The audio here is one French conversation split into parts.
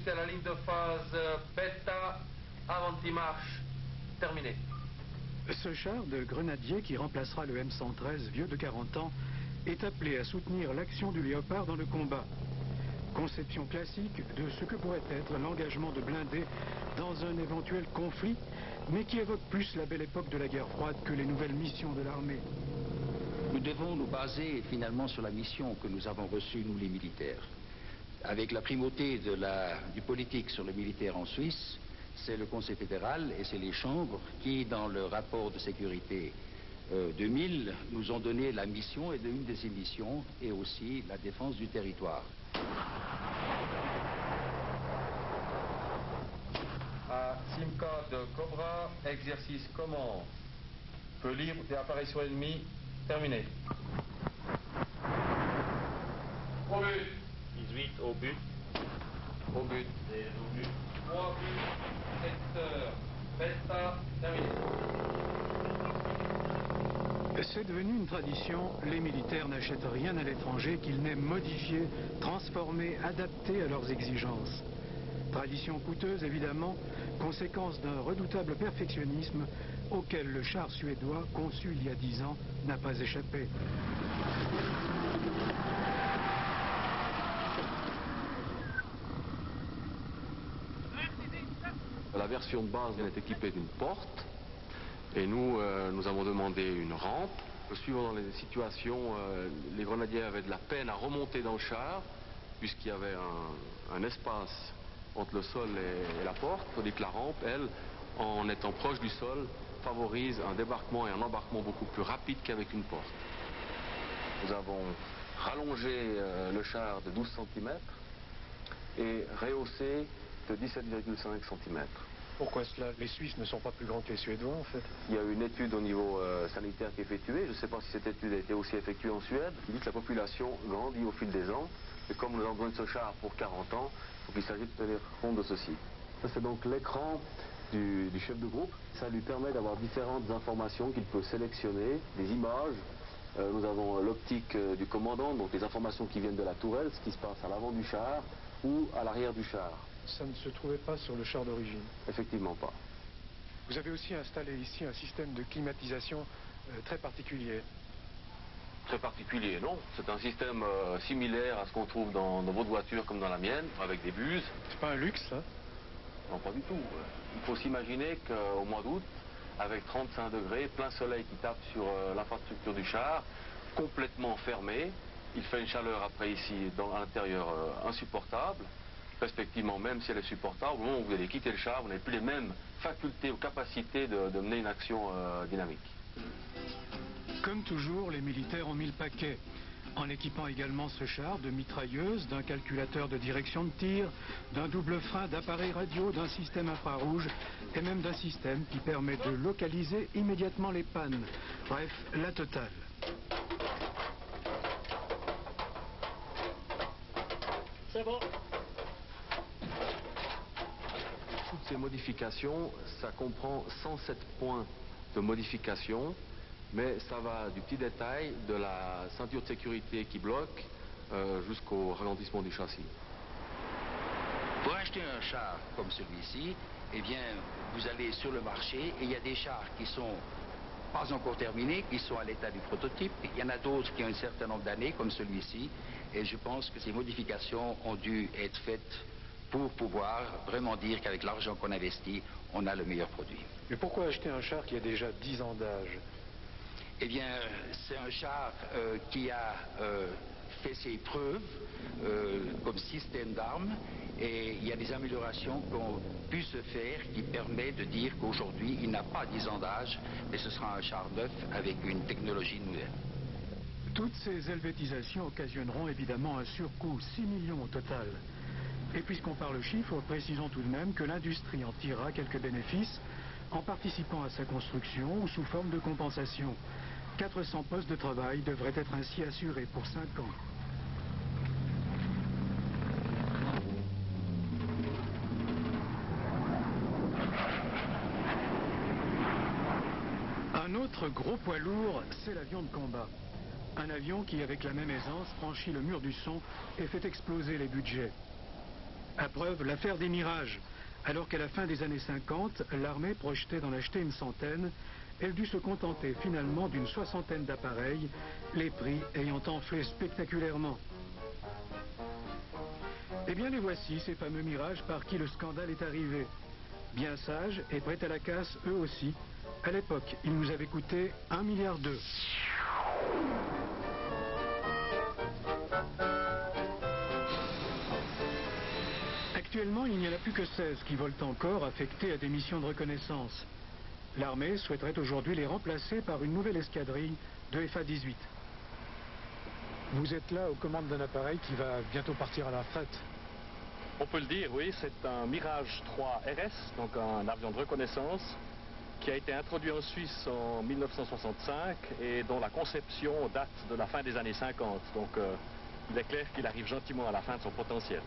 à la ligne de phase bêta, avant-marche, terminé. Ce char de grenadier qui remplacera le M113 vieux de 40 ans est appelé à soutenir l'action du Léopard dans le combat. Conception classique de ce que pourrait être l'engagement de blindés dans un éventuel conflit, mais qui évoque plus la belle époque de la guerre froide que les nouvelles missions de l'armée. Nous devons nous baser finalement sur la mission que nous avons reçue, nous les militaires. Avec la primauté du politique sur le militaire en Suisse, c'est le Conseil fédéral et c'est les chambres qui, dans le rapport de sécurité 2000, nous ont donné la mission et une de ces missions et aussi la défense du territoire. À Simca de Cobra, exercice commence. Feu libre et apparition ennemie, terminé. Au but. 18 au but. Au but. Et au but. 3 buts, secteur, bêta, terminé. C'est devenu une tradition, les militaires n'achètent rien à l'étranger qu'ils n'aiment modifier, transformer, adapter à leurs exigences. Tradition coûteuse évidemment, conséquence d'un redoutable perfectionnisme auquel le char suédois, conçu il y a 10 ans, n'a pas échappé. La version de base est équipée d'une porte et nous avons demandé une rampe. Suivant dans les situations, les grenadiers avaient de la peine à remonter dans le char puisqu'il y avait un espace entre le sol et la porte, tandis que la rampe, elle, en étant proche du sol, favorise un débarquement et un embarquement beaucoup plus rapide qu'avec une porte. Nous avons rallongé le char de 12 cm et rehaussé de 17,5 cm. Pourquoi cela? Les Suisses ne sont pas plus grands que les Suédois, en fait. Il y a une étude au niveau sanitaire qui est effectuée. Je ne sais pas si cette étude a été aussi effectuée en Suède. Il dit que la population grandit au fil des ans. Et comme nous avons besoin de ce char pour 40 ans, il faut qu'il s'agisse de tenir compte de ceci. Ça, c'est donc l'écran du chef de groupe. Ça lui permet d'avoir différentes informations qu'il peut sélectionner, des images. Nous avons l'optique du commandant, donc les informations qui viennent de la tourelle, ce qui se passe à l'avant du char ou à l'arrière du char. Ça ne se trouvait pas sur le char d'origine. Effectivement pas. Vous avez aussi installé ici un système de climatisation très particulier. Très particulier, non. C'est un système similaire à ce qu'on trouve dans votre voiture comme dans la mienne, avec des buses. C'est pas un luxe, ça? Non, pas du tout. Il faut s'imaginer qu'au mois d'août, avec 35 degrés, plein soleil qui tape sur l'infrastructure du char, complètement fermé, il fait une chaleur après ici, à l'intérieur, insupportable. Respectivement, même si elle est supportable, au moment où vous allez quitter le char, vous n'avez plus les mêmes facultés ou capacités de mener une action dynamique. Comme toujours, les militaires ont mis le paquet, en équipant également ce char de mitrailleuses, d'un calculateur de direction de tir, d'un double frein, d'appareils radio, d'un système infrarouge et même d'un système qui permet de localiser immédiatement les pannes. Bref, la totale. C'est bon. Toutes ces modifications, ça comprend 107 points de modification, mais ça va du petit détail de la ceinture de sécurité qui bloque jusqu'au ralentissement du châssis. Pour acheter un char comme celui-ci, eh bien, vous allez sur le marché et il y a des chars qui sont pas encore terminés, qui sont à l'état du prototype. Il y en a d'autres qui ont un certain nombre d'années, comme celui-ci. Et je pense que ces modifications ont dû être faites pour pouvoir vraiment dire qu'avec l'argent qu'on investit, on a le meilleur produit. Mais pourquoi acheter un char qui a déjà 10 ans d'âge? Eh bien, c'est un char qui a fait ses preuves comme système d'armes et il y a des améliorations qui ont pu se faire qui permettent de dire qu'aujourd'hui, il n'a pas 10 ans d'âge, mais ce sera un char neuf avec une technologie nouvelle. Toutes ces helvétisations occasionneront évidemment un surcoût, 6 millions au total. Et puisqu'on parle chiffres, précisons tout de même que l'industrie en tirera quelques bénéfices en participant à sa construction ou sous forme de compensation. 400 postes de travail devraient être ainsi assurés pour 5 ans. Un autre gros poids lourd, c'est l'avion de combat. Un avion qui, avec la même aisance, franchit le mur du son et fait exploser les budgets. À preuve, l'affaire des Mirages. Alors qu'à la fin des années 50, l'armée projetait d'en acheter une centaine, elle dut se contenter finalement d'une soixantaine d'appareils, les prix ayant enflé spectaculairement. Eh bien les voici, ces fameux Mirages par qui le scandale est arrivé. Bien sages et prêts à la casse, eux aussi. À l'époque, ils nous avaient coûté 1,2 milliard. Actuellement, il n'y en a plus que 16 qui volent encore, affectés à des missions de reconnaissance. L'armée souhaiterait aujourd'hui les remplacer par une nouvelle escadrille de FA-18. Vous êtes là aux commandes d'un appareil qui va bientôt partir à la retraite. On peut le dire, oui, c'est un Mirage 3 RS, donc un avion de reconnaissance, qui a été introduit en Suisse en 1965 et dont la conception date de la fin des années 50. Donc il est clair qu'il arrive gentiment à la fin de son potentiel.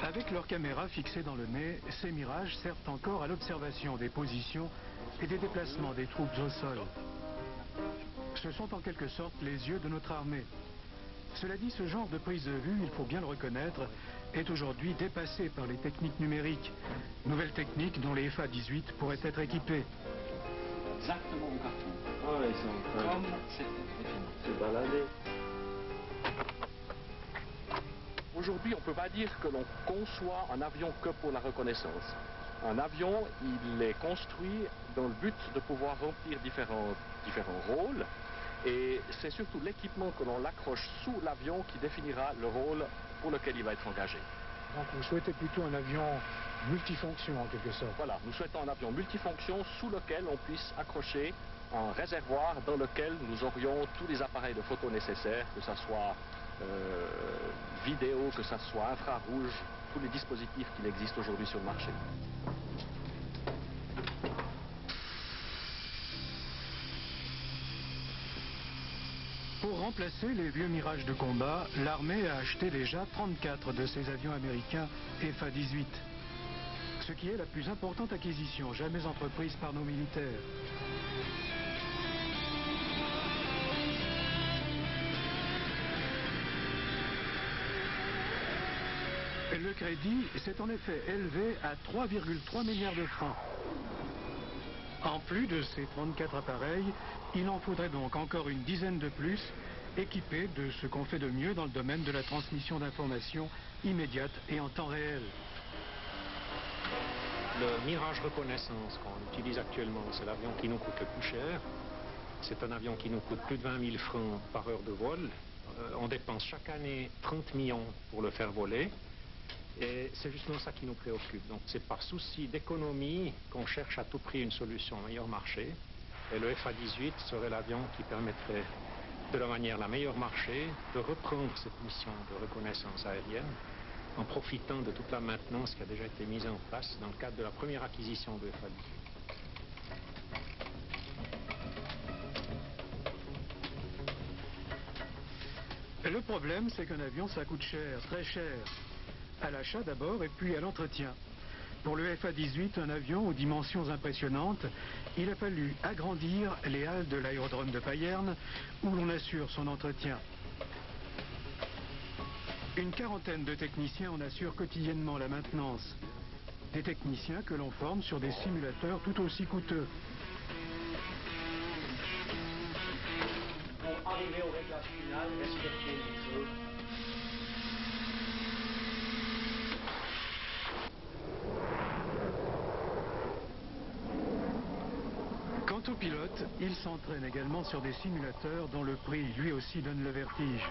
Avec leurs caméras fixées dans le nez, ces Mirages servent encore à l'observation des positions et des déplacements des troupes au sol. Ce sont en quelque sorte les yeux de notre armée. Cela dit, ce genre de prise de vue, il faut bien le reconnaître, est aujourd'hui dépassé par les techniques numériques. Nouvelles techniques dont les FA-18 pourraient être équipées. Exactement au carton. Ah, ils sont Comme c'était se balader. Aujourd'hui, on ne peut pas dire que l'on conçoit un avion que pour la reconnaissance. Un avion, il est construit dans le but de pouvoir remplir différents rôles. Et c'est surtout l'équipement que l'on accroche sous l'avion qui définira le rôle pour lequel il va être engagé. Donc vous souhaitez plutôt un avion multifonction en quelque sorte. Voilà, nous souhaitons un avion multifonction sous lequel on puisse accrocher un réservoir dans lequel nous aurions tous les appareils de photo nécessaires, que ce soit vidéo, que ce soit infrarouge, tous les dispositifs qu'il existe aujourd'hui sur le marché. Pour remplacer les vieux Mirages de combat, l'armée a acheté déjà 34 de ces avions américains FA-18. Ce qui est la plus importante acquisition jamais entreprise par nos militaires. Le crédit s'est en effet élevé à 3,3 milliards de francs. En plus de ces 34 appareils, il en faudrait donc encore une dizaine de plus, équipés de ce qu'on fait de mieux dans le domaine de la transmission d'informations immédiate et en temps réel. Le Mirage Reconnaissance qu'on utilise actuellement, c'est l'avion qui nous coûte le plus cher. C'est un avion qui nous coûte plus de 20 000 francs par heure de vol. On dépense chaque année 30 millions pour le faire voler. Et c'est justement ça qui nous préoccupe. Donc c'est par souci d'économie qu'on cherche à tout prix une solution au meilleur marché. Et le FA-18 serait l'avion qui permettrait de la manière la meilleure marché de reprendre cette mission de reconnaissance aérienne en profitant de toute la maintenance qui a déjà été mise en place dans le cadre de la première acquisition de FA-18. Le problème, c'est qu'un avion, ça coûte cher, très cher. À l'achat d'abord et puis à l'entretien. Pour le FA-18, un avion aux dimensions impressionnantes, il a fallu agrandir les halles de l'aérodrome de Payerne où l'on assure son entretien. Une quarantaine de techniciens en assurent quotidiennement la maintenance. Des techniciens que l'on forme sur des simulateurs tout aussi coûteux. Pour arriver au réglage final, respecter les choses. Quant aux pilotes, ils s'entraînent également sur des simulateurs dont le prix lui aussi donne le vertige.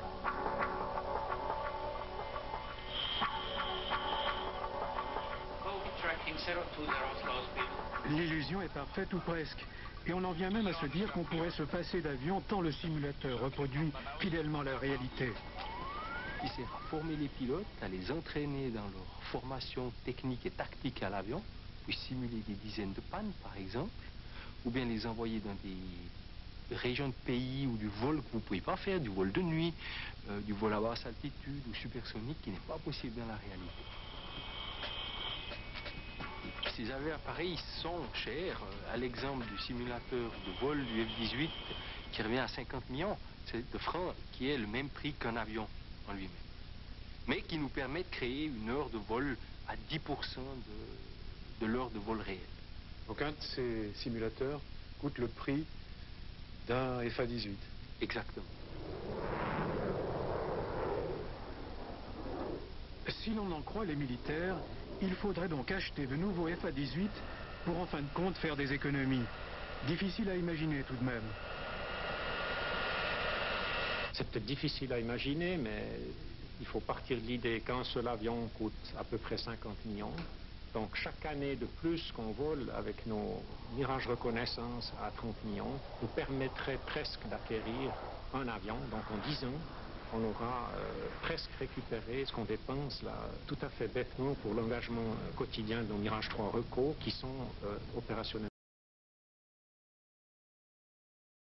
L'illusion est parfaite ou presque. Et on en vient même à se dire qu'on pourrait se passer d'avion tant le simulateur reproduit fidèlement la réalité. Qui sert à former les pilotes, à les entraîner dans leur formation technique et tactique à l'avion, puis simuler des dizaines de pannes par exemple, ou bien les envoyer dans des régions de pays ou du vol que vous ne pouvez pas faire, du vol de nuit, du vol à basse altitude ou supersonique qui n'est pas possible dans la réalité. Ces appareils sont chers, à l'exemple du simulateur de vol du F-18 qui revient à 50 millions de francs, qui est le même prix qu'un avion en lui-même. mais qui nous permet de créer une heure de vol à 10% de l'heure de vol réel. Donc un de ces simulateurs coûte le prix d'un FA-18. Exactement. Si l'on en croit les militaires, il faudrait donc acheter de nouveaux FA-18 pour en fin de compte faire des économies. Difficile à imaginer tout de même. C'est peut-être difficile à imaginer, mais il faut partir de l'idée qu'un seul avion coûte à peu près 50 millions. Donc chaque année de plus qu'on vole avec nos Mirage reconnaissance à 30 millions nous permettrait presque d'acquérir un avion. Donc en 10 ans, on aura presque récupéré ce qu'on dépense là tout à fait bêtement pour l'engagement quotidien de nos Mirage 3 Reco qui sont opérationnels.